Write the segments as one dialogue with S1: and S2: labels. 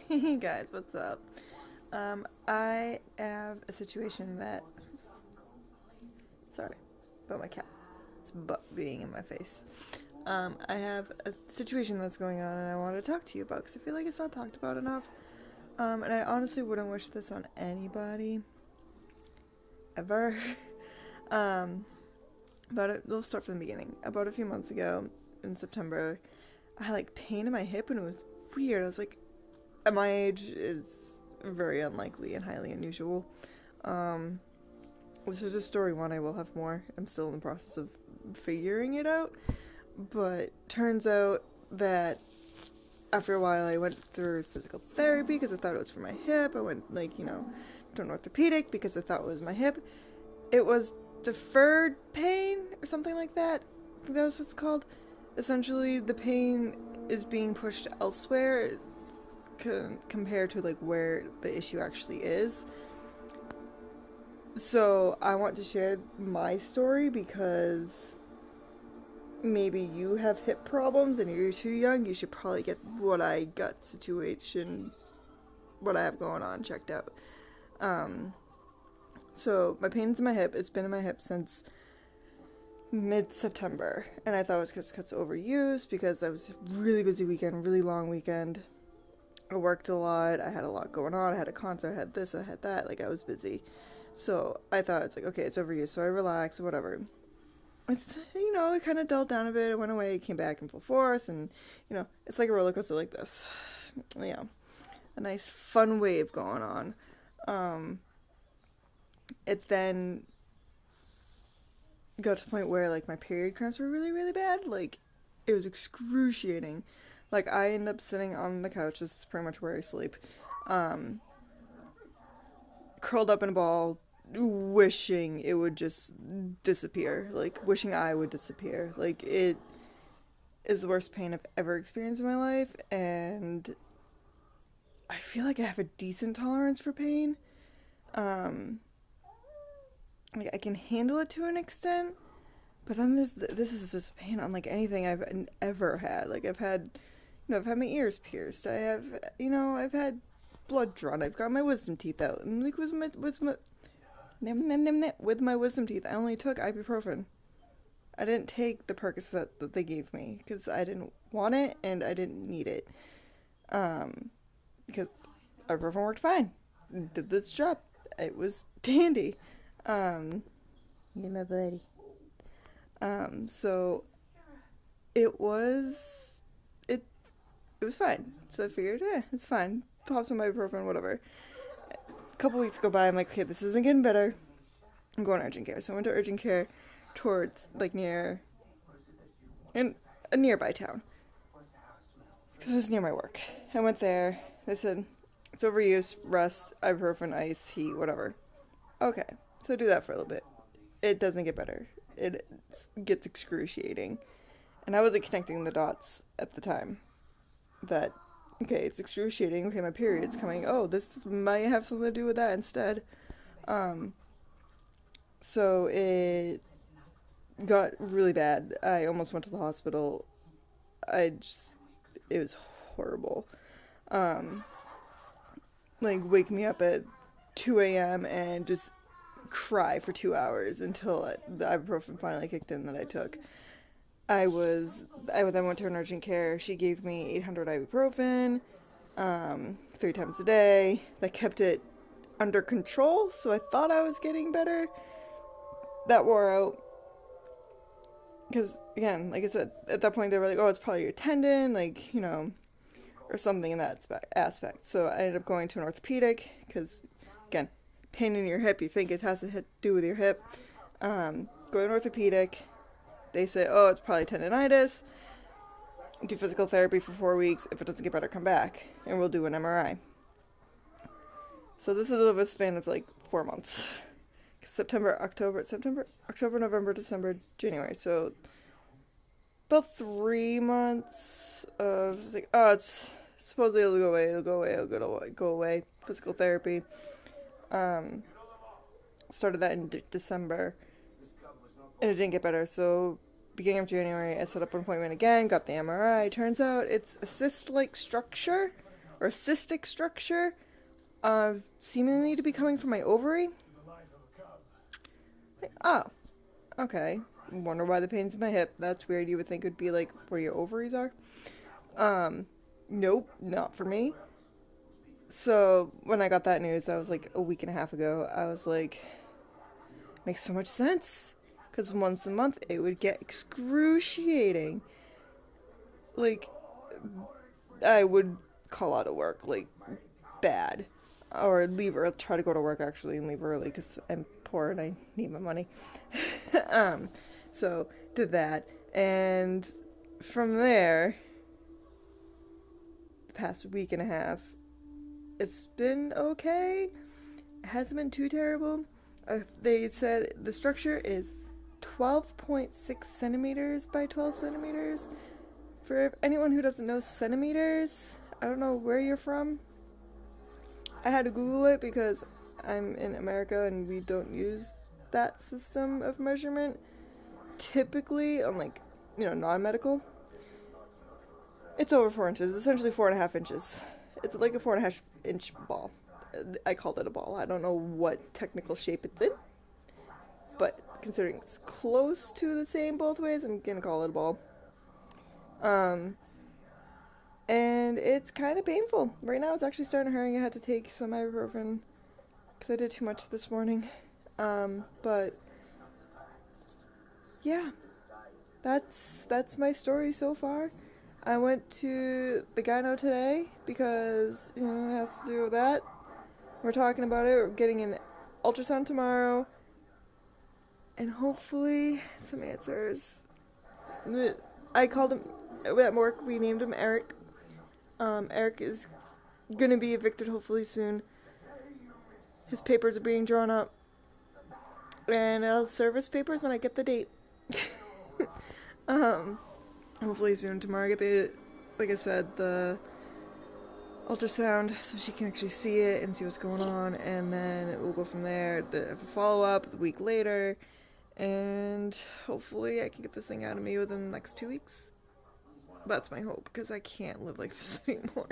S1: Hey guys, what's up? I have a situation that. Sorry about my cat's butt being in my face. I have a situation that's going on and I want to talk to you about because I feel like it's not talked about enough. And I honestly wouldn't wish this on anybody. Ever. um, we'll start from the beginning. About a few months ago, in September, I had like pain in my hip and it was weird. I was like, at my age is very unlikely and highly unusual. Um, this is just story one. I will have more. I'm still in the process of figuring it out. But turns out that after a while, I went through physical therapy because I thought it was for my hip. I went, to an orthopedic because I thought it was my hip. It was deferred pain or something like that. I think that was what it's called. Essentially, the pain is being pushed elsewhere compared to like where the issue actually is. So I want to share my story because maybe you have hip problems and you're too young. You should probably get what I have going on checked out. So my pain's in my hip. It's been in my hip since mid-September, and I thought it was because it's overuse because I was a really busy weekend, really long weekend. I worked a lot. I had a lot going on. I had a concert. I had this. I had that. Like, I was busy. So I thought it's like, okay, it's overused. So I relaxed, whatever. It kind of dulled down a bit. It went away, came back in full force, and, it's like a roller coaster like this. A nice fun wave going on. It then got to the point where, like, my period cramps were really, really bad. Like, it was excruciating. Like, I end up sitting on the couch. This is pretty much where I sleep. Curled up in a ball, wishing it would just disappear. Like, wishing I would disappear. Like, it is the worst pain I've ever experienced in my life. And I feel like I have a decent tolerance for pain. Like, I can handle it to an extent. But then this is just pain unlike anything I've ever had. Like, I've had my ears pierced. I've had blood drawn. I've got my wisdom teeth out. And like, with my wisdom teeth, I only took ibuprofen. I didn't take the Percocet that they gave me because I didn't want it and I didn't need it. Because ibuprofen worked fine. It did its job. It was dandy. You're my buddy. So it was it was fine. So I figured, it's fine. Pop some ibuprofen, whatever. A couple weeks go by, I'm like, okay, this isn't getting better. I'm going to urgent care. So I went to urgent care towards, like, in a nearby town. Because it was near my work. I went there. They said, it's overuse, rest, ibuprofen, ice, heat, whatever. Okay, so do that for a little bit. It doesn't get better. It gets excruciating. And I wasn't connecting the dots at the time. That, okay, it's excruciating. Okay, my period's coming. Oh, this might have something to do with that instead. So it got really bad. I almost went to the hospital. It was horrible. Like, wake me up at 2 a.m. and just cry for 2 hours until the ibuprofen finally kicked in that I took. I then went to an urgent care. She gave me 800 ibuprofen, 3 times a day. That kept it under control, so I thought I was getting better. That wore out. Because, again, like I said, at that point they were like, oh, it's probably your tendon, or something in that aspect. So I ended up going to an orthopedic, because, again, pain in your hip, you think it has to do with your hip. Go to an orthopedic. They say, oh, it's probably tendonitis. Do physical therapy for 4 weeks. If it doesn't get better, come back, and we'll do an MRI. So this is a span of like 4 months. October, November, December, January. So about 3 months of like, oh, it's supposedly it'll go away. Physical therapy. Started that in December. And it didn't get better, so beginning of January, I set up an appointment again, got the MRI. Turns out it's a cyst-like structure, or a cystic structure, seemingly to be coming from my ovary. Oh, okay. Wonder why the pain's in my hip. That's weird. You would think it would be like where your ovaries are. Nope, not for me. So when I got that news, that was like a week and a half ago. I was like, makes so much sense. Because once a month, it would get excruciating. Like, I would call out of work, like, bad. Or leave, or try to go to work actually and leave early because I'm poor and I need my money. So, did that. And from there, the past week and a half, it's been okay. It hasn't been too terrible. They said the structure is 12.6 centimeters by 12 centimeters. For anyone who doesn't know centimeters, I don't know where you're from. I had to Google it because I'm in America and we don't use that system of measurement. Typically, on like, non-medical, it's over 4 inches, essentially 4.5 inches. It's like a 4.5-inch ball. I called it a ball. I don't know what technical shape it's in, but considering it's close to the same both ways, I'm gonna call it a ball. And it's kind of painful. Right now it's actually starting to hurt. I had to take some ibuprofen because I did too much this morning. But yeah, that's my story so far. I went to the gyno today because, it has to do with that. We're talking about it. We're getting an ultrasound tomorrow. And hopefully some answers. I called him at work. We named him Eric. Eric is going to be evicted hopefully soon. His papers are being drawn up. And I'll serve his papers when I get the date. Hopefully soon. Tomorrow I get like I said, the ultrasound so she can actually see it and see what's going on, and then we'll go from there. The follow-up the week later, and hopefully I can get this thing out of me within the next 2 weeks. That's my hope, because I can't live like this anymore.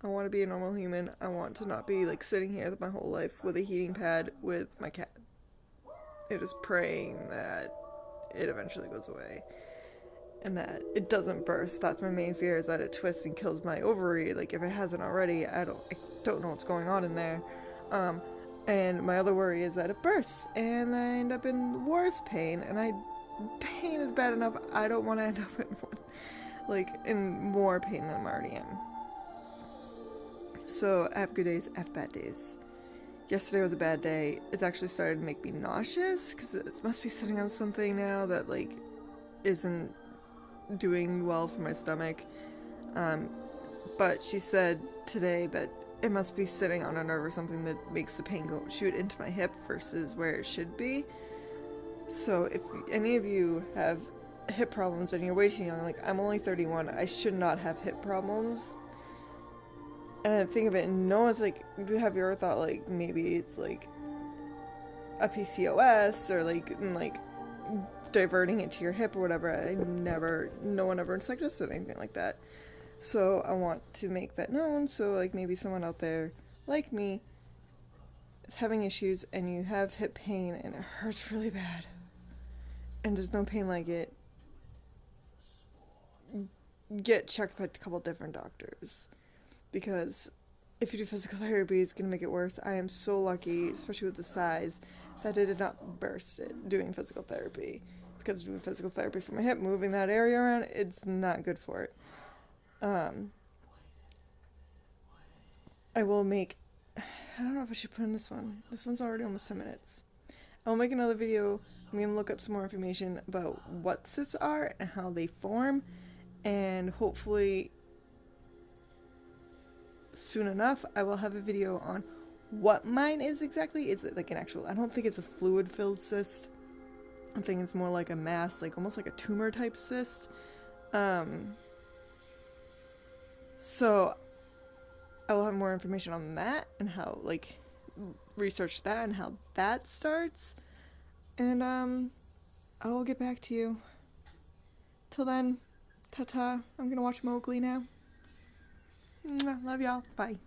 S1: I want to be a normal human. I want to not be like sitting here my whole life with a heating pad with my cat. It is praying that it eventually goes away and that it doesn't burst. That's my main fear, is that it twists and kills my ovary. Like, if it hasn't already, I don't know what's going on in there. And my other worry is that it bursts and I end up in worse pain, and pain is bad enough. I don't want to end up in more pain than I'm already in. So I have good days, I have bad days. Yesterday was a bad day. It's actually started to make me nauseous because it must be sitting on something now that isn't doing well for my stomach. But she said today that it must be sitting on a nerve or something that makes the pain shoot into my hip versus where it should be. So if any of you have hip problems and you're way too young, I'm only 31, I should not have hip problems. And I think of it, and no one's have you ever thought maybe it's a PCOS or diverting it to your hip or whatever? No one ever suggested anything like that. So I want to make that known, so maybe someone out there like me is having issues and you have hip pain and it hurts really bad and there's no pain like it, get checked by a couple different doctors, because if you do physical therapy, it's going to make it worse. I am so lucky, especially with the size, that it did not burst it doing physical therapy, because doing physical therapy for my hip, moving that area around, it's not good for it. I will make, I don't know if I should put in this one. This one's already almost 10 minutes. I'll make another video. I'm going to look up some more information about what cysts are and how they form, and hopefully soon enough I will have a video on what mine is exactly. Is it an actual, I don't think it's a fluid filled cyst. I think it's more like a mass, almost like a tumor type cyst. So I will have more information on that and how research that and how that starts, and I will get back to you. Till then, ta-ta. I'm gonna watch Mowgli now. Love y'all. Bye.